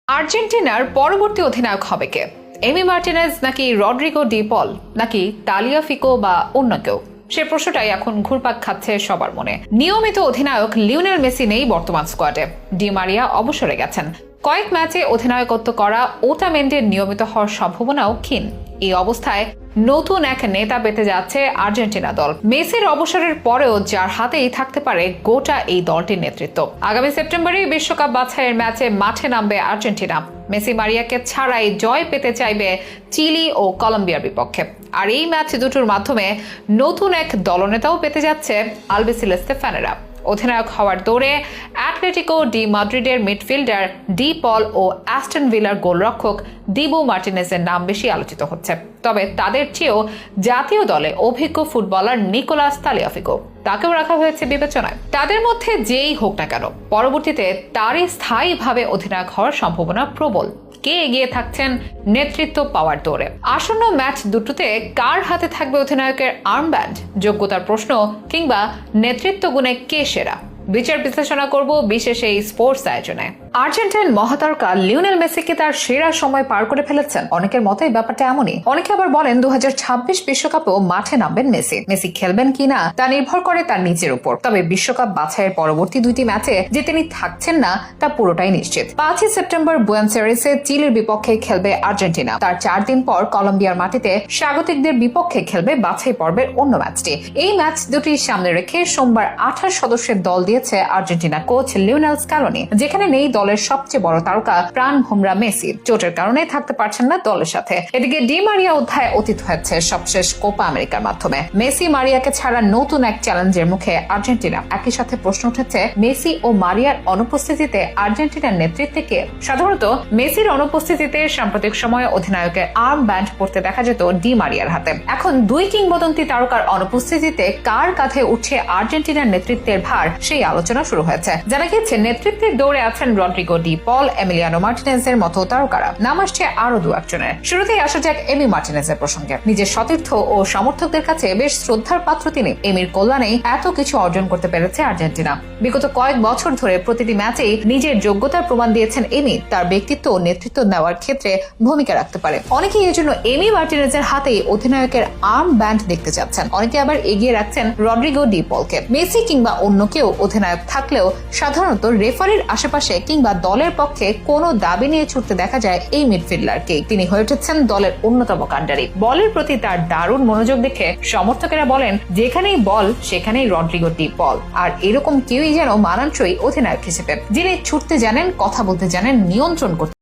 আর্জেন্টিনার পরবর্তী অধিনায়ক হবে কে? এমি মার্টিনেজ নাকি রড্রিগো ডি পল নাকি তালিয়াফিকো বা অন্য কেউ? সে প্রশ্নটাই এখন ঘুরপাক খাচ্ছে সবার মনে। নিয়মিত অধিনায়ক লিওনেল মেসি নেই বর্তমান স্কোয়াডে। ডি মারিয়া অবসরে গেছেন। কয়েক ম্যাচে অধিনায়কত্ব করা ওটামেন্ডের নিয়মিত হওয়ার সম্ভাবনাও ক্ষীণ। এই অবস্থায় নতুন এক নেতা পেতে যাচ্ছে আর্জেন্টিনা দল। মেসির অবসরের পরেও যার হাতেই থাকতে পারে গোটা এই দলটির নেতৃত্ব। আগামী সেপ্টেম্বরে বিশ্বকাপ বাছাইয়ের ম্যাচে মাঠে নামবে আর্জেন্টিনা। মেসি মারিয়াকে ছাড়াই জয় পেতে চাইবে চিলি ও কলম্বিয়ার বিপক্ষে। আর এই ম্যাচ দুটোর মাধ্যমে নতুন এক দলনেতাও পেতে যাচ্ছে আলবিসেলেস্তে ফ্যানেরা। অধিনায়ক হওয়ার দৌড়ে অ্যাটলেটিকো ডি মাদ্রিদের মিডফিল্ডার ডি পল ও অ্যাস্টন ভিলার গোলরক্ষক দিবু মার্টিনেজের নাম বেশি আলোচিত হচ্ছে। তবে তাদের চেয়েও জাতীয় দলে অভিজ্ঞ ফুটবলার নিকোলাস তালিয়াফিকো, তাকেও রাখা হয়েছে বিবেচনায়। তাদের মধ্যে যেই হোক না কেন, পরবর্তীতে তারই স্থায়ীভাবে অধিনায়ক হওয়ার সম্ভাবনা প্রবল। কে এগিয়ে থাকছেন নেতৃত্ব পাওয়ার দৌড়ে? আসন্ন ম্যাচ দুটোতে কার হাতে থাকবে অধিনায়কের আর্মব্যান্ড? যোগ্যতার প্রশ্ন কিংবা নেতৃত্ব গুণে কে সেরা? বিচার বিশ্লেষণা করব বিশেষ এই স্পোর্টস আয়োজনে। আর্জেন্টাইন মহাতারকা লিওনেল মেসি কি তার সেরা সময় পার করে ফেলেছেন? অনেকের মতে ব্যাপারটা এমনই। অনেকে আবার বলেন 2026 বিশ্বকাপেও মাঠে নামবেন মেসি। মেসি খেলবেন কিনা তা নির্ভর করে তার নিজের উপর। তবে বিশ্বকাপ বাছাইয়ের পরবর্তী দুইটি ম্যাচে যে তিনি থাকছেন না তা পুরোটাই নিশ্চিত। 5 সেপ্টেম্বর বুয়েনোস আয়ারেসে চিলির বিপক্ষে খেলবে আর্জেন্টিনা। তার 4 দিন পর কলম্বিয়ার মাটিতে স্বাগতিকদের বিপক্ষে খেলবে বাছাই পর্বের অন্য ম্যাচটি। এই ম্যাচ দুটি সামনে রেখে সোমবার 28 সদস্যের দল দিয়েছে আর্জেন্টিনা কোচ লিওনেল স্ক্যালোনি, যেখানে নেই দলের সবচেয়ে বড় তারকা প্রাণ ভোমরা মেসি। চোটের কারণে থাকতে পারছেন না দলের সাথে। এদিকে ডি মারিয়া অধ্যায় অতীত হয়েছে সবশেষ কোপা আমেরিকার মাধ্যমে। মেসি মারিয়াকে ছাড়া নতুন এক চ্যালেঞ্জের মুখে আর্জেন্টিনা। একই সাথে প্রশ্ন উঠেছে, মেসি ও মারিয়ার অনুপস্থিতিতে আর্জেন্টিনার নেতৃত্বে কে? সাধারণত মেসির অনুপস্থিতিতে সাম্প্রতিক সময়ে অধিনায়কের আর্ম ব্যান্ড পড়তে দেখা যেত ডি মারিয়ার হাতে। এখন দুই কিংবদন্তি তারকার অনুপস্থিতিতে কার কাঁধে উঠছে আর্জেন্টিনার নেতৃত্বের ভার, সেই আলোচনা শুরু হয়েছে। জানা গিয়েছে নেতৃত্বের দৌড়ে আছেন রড্রিগো ডি পল, এমিলিয়ানো মার্টিনেজের মতো তারকারা। নাম আসছে আরো দু একজনের। শুরুতেই আসা যাক এমি মার্টিনেজের প্রসঙ্গে। নিজের সতীর্থ ও সমর্থকদের কাছে বেশ শ্রদ্ধার পাত্র তিনি। এমির কল্যাণেই এত কিছু অর্জন করতে পেরেছে আর্জেন্টিনা। বিগত কয়েক বছর ধরে প্রতিটি ম্যাচেই নিজের যোগ্যতার প্রমাণ দিয়েছেন এমি। তার ব্যক্তিত্ব ও নেতৃত্ব নেওয়ার ক্ষেত্রে ভূমিকা রাখতে পারে। অনেকেই এজন্য এমি মার্টিনেজের হাতেই অধিনায়কের আর্ম ব্যান্ড দেখতে চাচ্ছেন। অনেকে আবার এগিয়ে রাখছেন রড্রিগো ডি পলকে। মেসি কিংবা অন্য কেউ অধিনায়ক থাকলেও সাধারণত রেফারির আশেপাশে কিংবা দলের পক্ষে কোনো দাবি নিয়ে ছুটতে দেখা যায় এই মিডফিল্ডারকে। তিনি হয়ে উঠেছেন দলের অন্যতম কাণ্ডারি। বলের প্রতি তার দারুণ মনোযোগ দেখে সমর্থকেরা বলেন, যেখানেই বল সেখানেই রড্রিগো ডি পল। আর এরকম কেউই যেন মানানসই অধিনায়ক হিসেবে, যিনি ছুটতে জানেন, কথা বলতে জানেন, নিয়ন্ত্রণ করতে